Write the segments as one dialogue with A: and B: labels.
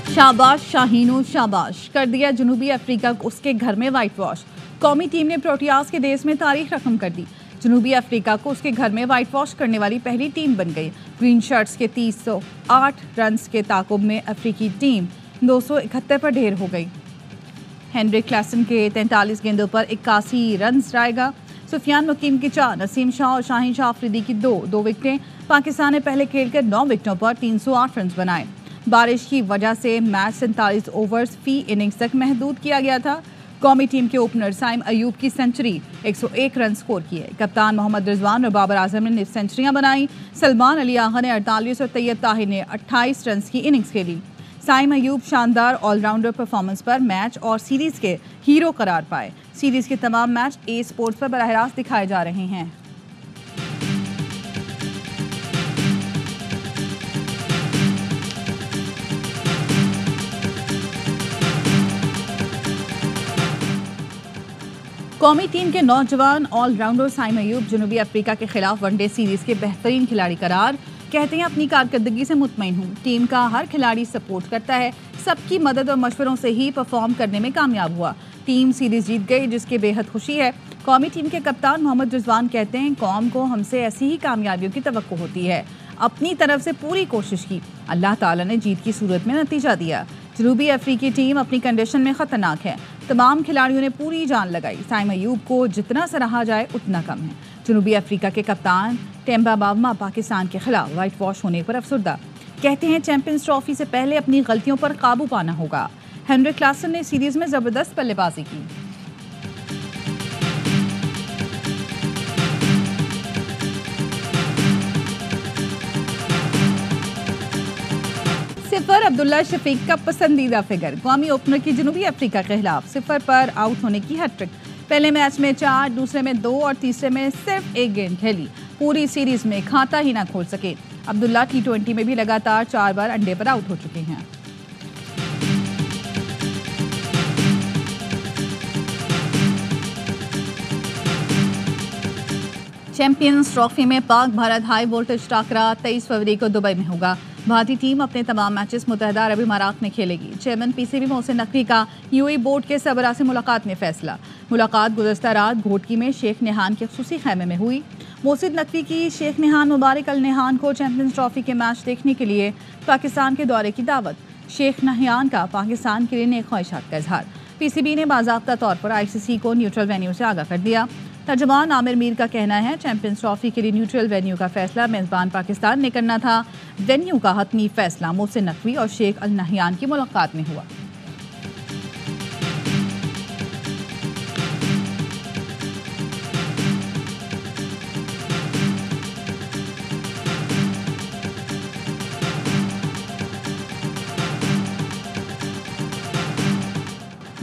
A: शाबाश शाहीनो शाबाश, कर दिया जनूबी अफ्रीका को उसके घर में वाइट वॉश। कौमी टीम ने प्रोटियाज के देश में तारीख रकम कर दी। जनूबी अफ्रीका को उसके घर में वाइट वॉश करने वाली पहली टीम बन गई। ग्रीन शर्ट्स के 308 रन के ताकुब में अफ्रीकी टीम 271 पर ढेर हो गई। हेनरिक क्लासन के 43 गेंदों पर 81 रन जाएगा। सुफियान मुकीम की 4, नसीम शाह और शाहीन शाह अफरीदी की 2 विकेटें। पाकिस्तान ने पहले खेलकर 9 विकेटों पर 308 रन बनाए। बारिश की वजह से मैच 47 ओवर्स फी इनिंग्स तक महदूद किया गया था। कौमी टीम के ओपनर साइम अयूब की सेंचुरी 101 रन स्कोर किए। कप्तान मोहम्मद रिजवान और बाबर आजम ने सेंचुरियां बनाई। सलमान अली आगा ने 48 और तैयब ताहिर ने 28 रन की इनिंग्स खेली। साइम अयूब शानदार ऑलराउंडर परफॉर्मेंस पर मैच और सीरीज के हीरो करार पाए। सीरीज के तमाम मैच ए स्पोर्ट्स पर बराह रास्त दिखाए जा रहे हैं। कौमी टीम के नौजवान ऑलराउंडर साइम अयूब जनूबी अफ्रीका के खिलाफ वनडे सीरीज के बेहतरीन खिलाड़ी करार। कहते हैं अपनी कारकर्दगी से मुतमईन हूँ। टीम का हर खिलाड़ी सपोर्ट करता है। सबकी मदद और मशवरों से ही परफॉर्म करने में कामयाब हुआ। टीम सीरीज जीत गई जिसकी बेहद खुशी है। कौमी टीम के कप्तान मोहम्मद रिजवान कहते हैं कौम को हमसे ऐसी ही कामयाबियों की तवक्को होती है। अपनी तरफ से पूरी कोशिश की, अल्लाह ताला ने जीत की सूरत में नतीजा दिया। जनूबी अफ्रीकी टीम अपनी कंडीशन में खतरनाक है। तमाम खिलाड़ियों ने पूरी जान लगाई। साइम अयूब को जितना सराहा जाए उतना कम है। जनूबी अफ्रीका के कप्तान टेम्बा बावमा पाकिस्तान के खिलाफ वाइट वॉश होने पर अफसरदा। कहते हैं चैंपियंस ट्रॉफी से पहले अपनी गलतियों पर काबू पाना होगा। हेनरिक क्लासन ने सीरीज में जबरदस्त बल्लेबाजी की। सिफर अब्दुल्ला शफीक का पसंदीदा फिगर। कौमी ओपनर की जनूबी अफ्रीका के खिलाफ सिफर पर आउट होने की हैट्रिक। पहले मैच में 4, दूसरे में 2 और तीसरे में सिर्फ 1 गेंद खेली। पूरी सीरीज में खाता ही ना खोल सके। अब्दुल्ला T20 में भी लगातार 4 बार अंडे पर आउट हो चुके हैं। चैंपियंस ट्रॉफी में पाक भारत हाई वोल्टेज टाकरा 23 फरवरी को दुबई में होगा। भारतीय टीम अपने तमाम मैचेस मुत्तहदा अरब इमारात में खेलेगी। चेयरमैन PCB मोहसिन नकवी का UAE बोर्ड के सरबराह से मुलाकात में फैसला। मुलाकात गुज़श्ता रात घोटकी में शेख निहान के खुसूसी खैमे में हुई। मोहसिन नकवी की शेख निहान मुबारक अल निहान को चैंपियंस ट्रॉफी के मैच देखने के लिए पाकिस्तान के दौरे की दावत। शेख निहान का पाकिस्तान के लिए नेक ख्वाहिशात का इजहार। PCB ने बाज़ाब्ता तौर पर ICC को न्यूट्रल वेन्यू से आगाह कर दिया। तर्जुमान आमिर मीर का कहना है चैंपियंस ट्रॉफी के लिए न्यूट्रल वेन्यू का फैसला मेज़बान पाकिस्तान ने करना था। वेन्यू का हतमी फैसला मोहसिन नकवी और शेख अल नहियान की मुलाकात में हुआ।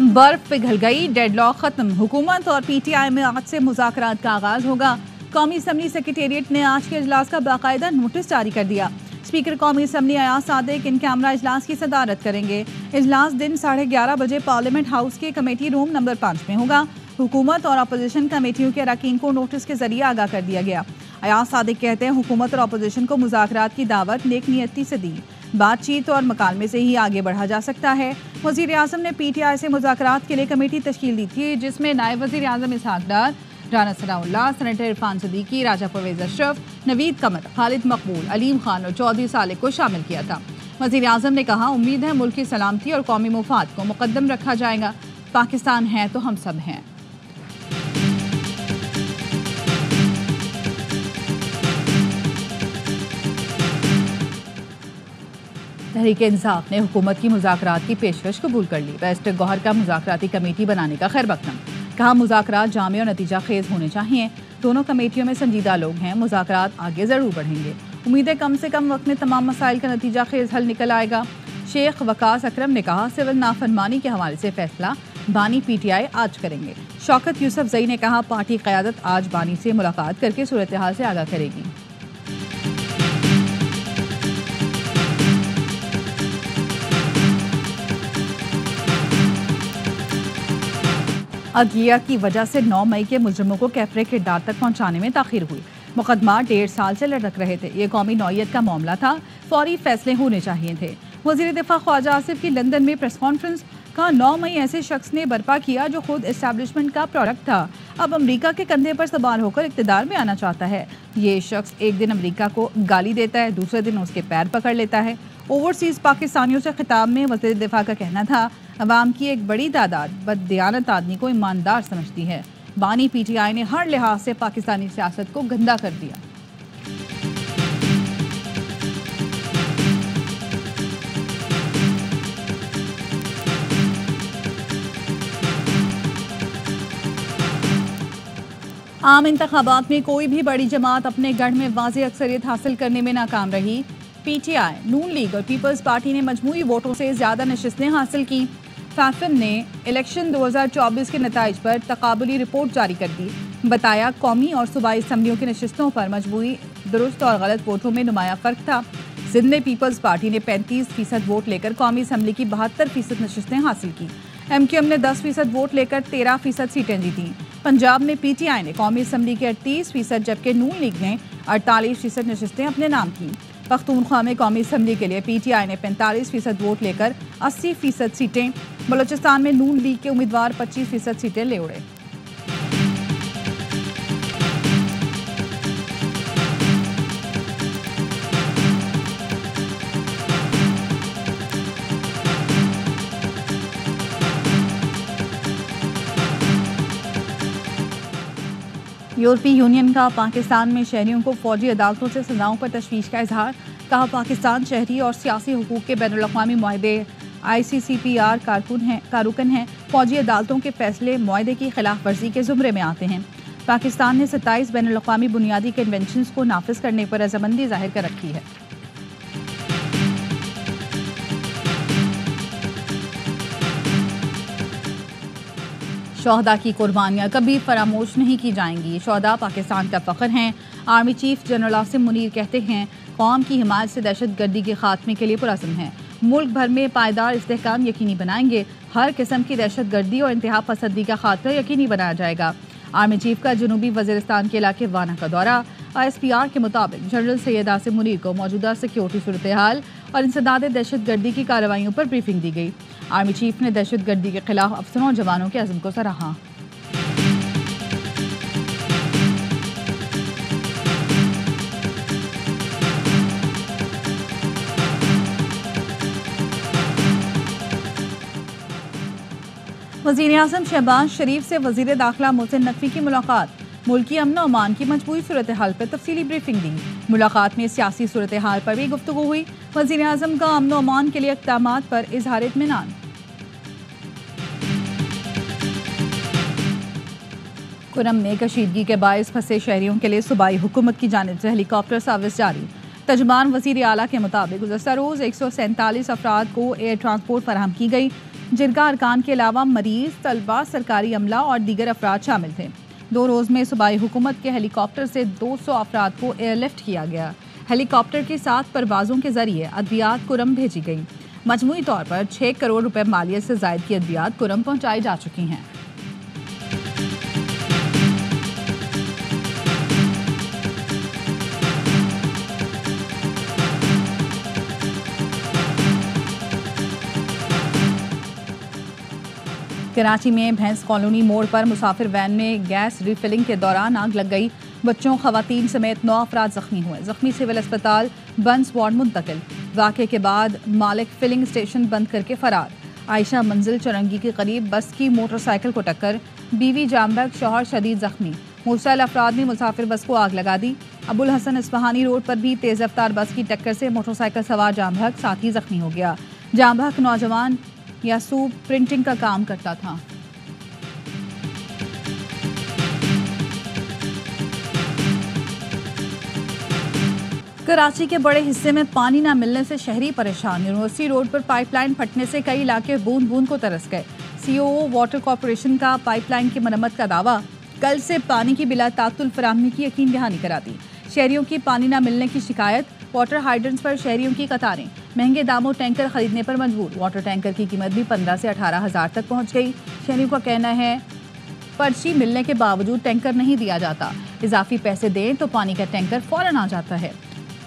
A: बर्फ पिघल गई, डेडलॉक खत्म। हुकूमत और PTI में आज से मुज़ाकरात का आगाज होगा। कौमी असम्बली सेक्रेटेरिएट ने आज के इजलास का बाकायदा नोटिस जारी कर दिया। स्पीकर कौमी assembly Ayaz Sadiq in camera इजलास की सदारत करेंगे। इजलास दिन 11:30 बजे पार्लियामेंट हाउस के कमेटी रूम नंबर 5 में होगा। हुकूमत और अपोजिशन कमेटियों के अरकान को नोटिस के जरिए आगाह कर दिया गया। अयाज सादिक कहते हैं हुकूमत और अपोजिशन को मुज़ाकरात की दावत नेक नियती से दी। बातचीत और मकालमे से ही आगे बढ़ा जा सकता है। वज़ीर आज़म ने PTI से मुज़ाकरात के लिए कमेटी तश्कील दी थी जिसमें नायब वज़ीर आज़म इसहाक डार, राना सनाउल्लाह, सेनेटर इरफान सदीकी, राजा परवेज़ अशरफ, नवीद कमर, खालिद मकबूल, अलीम खान और चौधरी सालिक को शामिल किया था। वज़ीर आज़म ने कहा उम्मीद है मुल्क की सलामती और कौमी मुफाद को मुकद्दम रखा जाएगा। पाकिस्तान है तो हम सब हैं। तहरीक इंसाफ ने हुकूमत की मुज़ाकरात की पेशकश कबूल कर ली। बैरिस्टर गौहर का मुज़ाकराती कमेटी बनाने का खैर मकदम। कहा मुज़ाकरात जामे और नतीजा खेज होने चाहिए। दोनों कमेटियों में संजीदा लोग हैं। मुज़ाकरात आगे ज़रूर बढ़ेंगे। उम्मीद है कम से कम वक्त में तमाम मसाइल का नतीजा खेज हल निकल आएगा। शेख वकास अकरम ने कहा सिविल नाफरमानी के हवाले से फैसला बानी PTI आज करेंगे। शौकत यूसुफ जई ने कहा पार्टी क़यादत आज बानी से मुलाकात करके सूरत हाल से आगाह करेगी। अदलिया की वजह से 9 मई के मुजरिमों को कैफरे के डार तक पहुंचाने में ताखीर हुई। मुकदमा 1.5 साल से लटक रहे थे। ये कौमी नौयत का मामला था। फौरी फैसले होने चाहिए थे। वज़ीर दिफा ख्वाजा आसिफ की लंदन में प्रेस कॉन्फ्रेंस का 9 मई ऐसे शख्स ने बर्पा किया जो खुद एस्टैब्लिशमेंट का प्रोडक्ट था, अब अमेरिका के कंधे पर सवार होकर इक़्तिदार में आना चाहता है। ये शख्स एक दिन अमेरिका को गाली देता है, दूसरे दिन उसके पैर पकड़ लेता है। ओवरसीज़ पाकिस्तानियों से खिताब में वज़ीर दिफा का कहना था, अवाम की एक बड़ी तादाद बददियानत आदमी को ईमानदार समझती है। बानी PTI ने हर लिहाज से पाकिस्तानी सियासत को गंदा कर दिया। आम इंतखाबात में कोई भी बड़ी जमात अपने गढ़ में वाज़ेह अक्सरियत हासिल करने में नाकाम रही। PTI, नून लीग और पीपल्स पार्टी ने मजमूई वोटों से ज़्यादा नशिस्तें हासिल की। फैफन ने इलेक्शन 2024 के नताइज पर तकाबुली रिपोर्ट जारी कर दी। बताया, कौमी और सूबाई असम्बलियों की नशिस्तों पर मजमूई दुरुस्त और गलत वोटों में नुमाया फ़र्क था। सिंध में पीपल्स पार्टी ने 35% वोट लेकर कौमी असम्बली की 72% नशिस्तें हासिल की। MQM ने 10% वोट लेकर 13% सीटें जीती। पंजाब में PTI ने कौमी असम्बली के 38%, जबकि नून लीग ने 48% नशिस्तें अपने नाम की। पख्तूनख्वा में कौमी असम्बली के लिए PTI ने 45% वोट लेकर 80% सीटें, बलूचिस्तान में नून लीग के उम्मीदवार 25% सीटें ले उड़े। यूरोपीय यूनियन का पाकिस्तान में शहरियों को फौजी अदालतों से सजाओं पर तशवीश का इजहार। कहा, पाकिस्तान शहरी और सियासी हुकूक के बैनुल-अक़वामी मुआहदे ICCPR कारकुन हैं। फौजी अदालतों के फैसले मुआहदे की खिलाफ वर्जी के ज़ुमरे में आते हैं। पाकिस्तान ने 27 बैनुल-अक़वामी बुनियादी कन्वेंशंस को नाफिज करने पर रजामंदी जाहिर कर रखी है। शोहदा की कुर्बानियाँ कभी फरामोश नहीं की जाएंगी। शोहदा पाकिस्तान का फ़ख्र हैं। Army chief general Asim Munir कहते हैं, कौम की हिमायत से दहशतगर्दी के खात्मे के लिए पुरअज़्म हैं। मुल्क भर में पायदार इस्तेहकाम यकीनी बनाएंगे। हर किस्म की दहशतगर्दी और इंतहा पसंदी का खात्मा यकीनी बनाया जाएगा। आर्मी चीफ का जनूबी वज़ीरिस्तान के इलाके वाना का दौरा। ISPR के मुताबिक जनरल सैयद आसिम मुनीर को मौजूदा सिक्योरिटी सूरत हाल और इंसदाद दहशतगर्दी की कार्रवाइयों पर ब्रीफिंग दी गई। आर्मी चीफ ने दहशतगर्दी के खिलाफ अफसरों और जवानों के अज़्म को सराहा। वज़ीर आज़म शहबाज शरीफ से वज़ीर दाखिला मोहसिन नकवी की मुलाकात। मुल्की अमन और अमान की मजबूरी सूरत हाल पर तफसीली ब्रीफिंग दी। मुलाकात में सियासी सूरत हाल पर भी गुफ्तगू हुई। वज़ीर आज़म का अमन और अमान के लिए इक़दामात पर इज़हार इत्मीनान। कुरम में कशीदगी के बायस फंसे शहरियों के लिए सूबाई हुकूमत की जानिब से हेलीकॉप्टर सर्विस जारी। तर्जुमान वज़ीर आला के मुताबिक गुज़श्ता रोज़ 147 अफराद को एयर ट्रांसपोर्ट फराहम की गई, जिनका अरकान के अलावा मरीज, तलबा, सरकारी अमला और दीगर अफराद शामिल थे। 2 रोज़ में सूबाई हुकूमत के हेलीकॉप्टर से 200 अफराद को एयरलिफ्ट किया गया। हेलीकॉप्टर के 7 परवाज़ों के जरिए अद्वियात कुरम भेजी गई। मजमूई तौर पर 6 करोड़ रुपए मालियत से ज़ायद की अद्वियात कुरम पहुँचाई जा चुकी हैं। कराची में भैंस कॉलोनी मोड़ पर मुसाफिर वैन में गैस रिफिलिंग के दौरान आग लग गई। बच्चों, खवातीन समेत 9 अफराद जख्मी हुए। जख्मी सिविल अस्पताल बंस वार्ड मुंतकिल। वाक़े के बाद मालिक फिलिंग स्टेशन बंद करके फरार। आयशा मंजिल चौरंगी के करीब बस की मोटरसाइकिल को टक्कर। बीवी जामबग, शौहर शदीद जख्मी। मुश्तल अफराद ने मुसाफिर बस को आग लगा दी। अबुल हसन इस्फहानी रोड पर भी तेज़ रफ्तार बस की टक्कर से मोटरसाइकिल सवार जामबग साथी जख्मी हो गया। जामबग नौजवान यासूब प्रिंटिंग का काम करता था। कराची के बड़े हिस्से में पानी न मिलने से शहरी परेशान। यूनिवर्सिटी रोड पर पाइपलाइन फटने से कई इलाके बूंद बूंद को तरस गए। COO वाटर कॉरपोरेशन का पाइपलाइन की मरम्मत का दावा। कल से पानी की बिला तातुल फराहमी की यकीन दहानी करा दी। शहरियों की पानी न मिलने की शिकायत। वाटर हाइड्रेंट्स पर शहरियों की कतारें। महंगे दामों टैंकर खरीदने पर मजबूर। वाटर टैंकर की कीमत भी 15 से 18 हज़ार तक पहुँच गई। शहरियों का कहना है, पर्ची मिलने के बावजूद टैंकर नहीं दिया जाता। इजाफी पैसे दें तो पानी का टैंकर फौरन आ जाता है।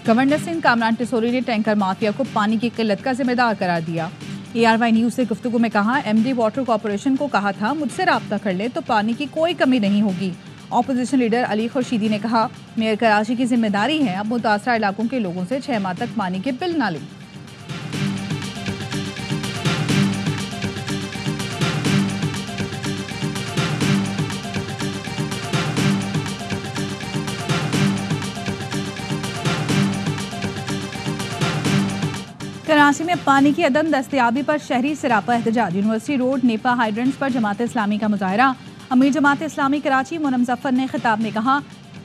A: गवर्नर सिंध कामरान टिसोरी ने टैंकर माफिया को पानी की किल्लत का जिम्मेदार करार दिया। ARY न्यूज से गुफ्तगू में कहा, MD वाटर कॉरपोरेशन को कहा था मुझसे राब्ता कर ले तो पानी की कोई कमी नहीं होगी। ऑपोजिशन लीडर अली खुर्शीदी ने कहा, मेयर कराची की जिम्मेदारी है अब मुतासरा इलाकों के लोगों से 6 माह तक पानी के बिल ना लें। कराची में पानी की अदम दस्तयाबी पर शहरी सिरापा एहतजाज। यूनिवर्सिटी रोड नेपा हाइड्रेंट्स पर जमात इस्लामी का मुजाहरा। अमीर जमात इस्लामी कराची मोनम जफर ने खिताब में कहा,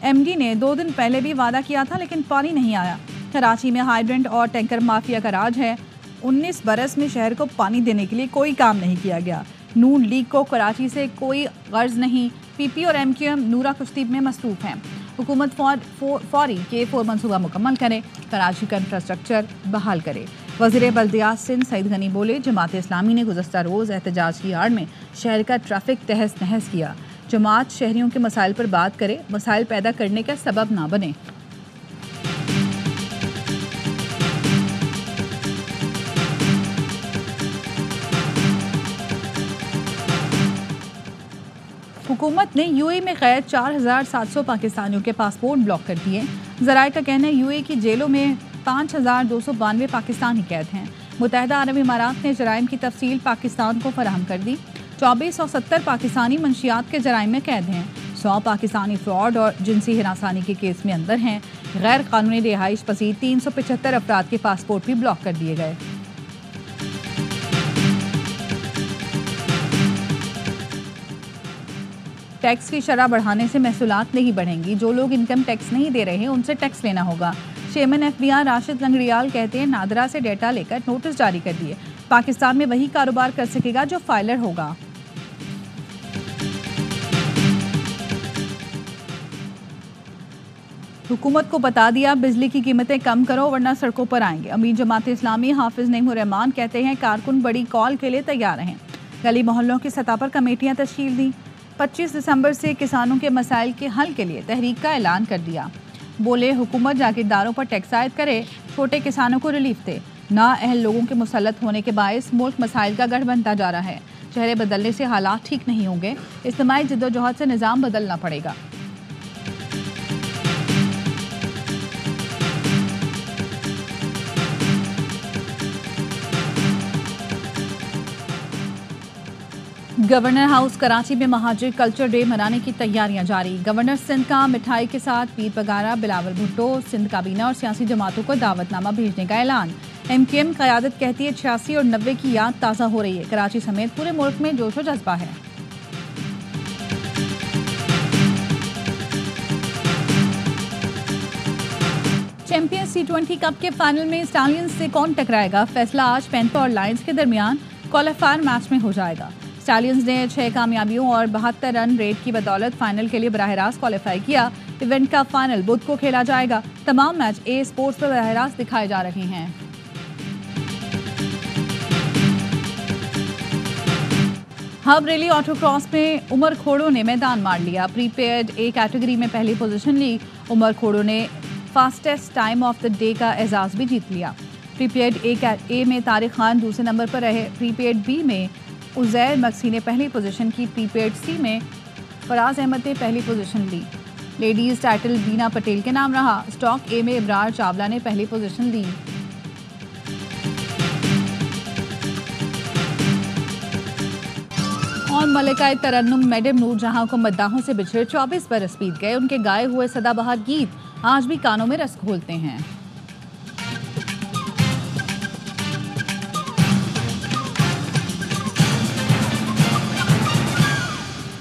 A: MD ने 2 दिन पहले भी वादा किया था लेकिन पानी नहीं आया। कराची में हाइड्रेंट और टैंकर माफिया का राज है। 19 बरस में शहर को पानी देने के लिए कोई काम नहीं किया गया। नून लीग को कराची से कोई गर्ज नहीं। PP और MQM नूरा कुश्तीब में मसरूफ हैं। हुकूमत फौरी K4 मनसूबा मुकम्मल करे, कराची का इंफ्रास्ट्रक्चर बहाल करे। वज़ीर बल्दियात सिंध सईद गनी बोले, जमात इस्लामी ने गुज़श्ता रोज़ एहतजाज की आड़ में शहर का ट्रैफिक तहस नहस किया। जमात शहरियों के मसाइल पर बात करे, मसाइल पैदा करने का सबब ना बने। हुकूमत ने UAE में कैद 4700 पाकिस्तानियों के पासपोर्ट ब्लॉक कर दिए। ज़राए का कहना है UAE की जेलों में 5292 पाकिस्तानी कैद हैं। मुत्तहिदा अरब इमारात ने जराइम की तफसील पाकिस्तान को फराहम कर दी। 2470 पाकिस्तानी मंशियात के जराइम में कैद हैं। 100 पाकिस्तानी फ्रॉड और जिनसी हिरासानी के केस में अंदर हैं। गैर कानूनी रिहाइश पसीर 375 अफराद के पासपोर्ट भी ब्लॉक कर दिए गए। टैक्स की शरह बढ़ाने से महसूलात नहीं बढ़ेंगी। जो लोग इनकम टैक्स नहीं दे रहे उनसे टैक्स लेना होगा। चेयरमैन FBI राशिद लंगड़ियाल कहते हैं, नादरा से डेटा लेकर नोटिस जारी कर दिए। पाकिस्तान में वही कारोबार कर सकेगा जो फाइलर होगा। हुकूमत को बता दिया, बिजली की कीमतें कम करो वरना सड़कों पर आएंगे। अमीर जमात इस्लामी हाफिज नईमुर रहमान कहते हैं, कारकुन बड़ी कॉल के लिए तैयार हैं। गली मोहल्लों की सतह पर कमेटियां तश्कील दी। 25 दिसंबर से किसानों के मसाइल के हल के लिए तहरीक का ऐलान कर दिया। बोले, हुकूमत जागीरदारों पर टैक्स आयद करे, छोटे किसानों को रिलीफ दे। ना अहल लोगों के मुसल्लत होने के बायस मुल्क मसाइल का गढ़ बनता जा रहा है। चेहरे बदलने से हालात ठीक नहीं होंगे। इज्तिमाई जिद्दोजहद से निज़ाम बदलना पड़ेगा। गवर्नर हाउस कराची में महाजिर कल्चर डे मनाने की तैयारियां जारी। गवर्नर सिंध का मिठाई के साथ पीर पगारा बिलावल भुट्टो, सिंध काबीना और सियासी जमातों को दावतनामा भेजने का ऐलान। MQM क़यादत कहती है 86 और 90 की याद ताज़ा हो रही है। कराची समेत पूरे मुल्क में जोश व जज्बा है। चैंपियंस T20 कप के फाइनल में स्टालियंस से कौन टकराएगा, फैसला आज पैंथर और लायंस के दरमियान क्वालिफायर मैच में हो जाएगा। स्टालियंस ने 6 कामयाबियों और 72 रन रेट की बदौलत फाइनल के लिए बराह रास्त क्वालिफाई किया। इवेंट का फाइनल बुध को खेला जाएगा। तमाम मैच A स्पोर्ट्स पर बराह रास्त दिखाए जा रहे हैं। हब रैली ऑटोक्रॉस में उमर खोड़ो ने मैदान मार लिया। प्रीपेड A कैटेगरी में पहली पोजीशन ली। उमर खोड़ो ने fastest time of the day का एजाज भी जीत लिया। प्रीपेड A में तारिक खान दूसरे नंबर पर रहे। प्रीपेड B में उज़ैर मक्सी ने पहली पोजीशन की। प्रीपेड C में फराज अहमद ने पहली पोजीशन ली। लेडीज़ टाइटल बीना पटेल के नाम रहा। स्टॉक A में इब्रार चावला ने पहली पोजीशन ली। और मलिकाए तरन्नुम मैडम नूर जहां को मद्दाहों से बिछड़े 24 बरस बीत गए। उनके गाए हुए सदाबहार गीत आज भी कानों में रस घोलते हैं।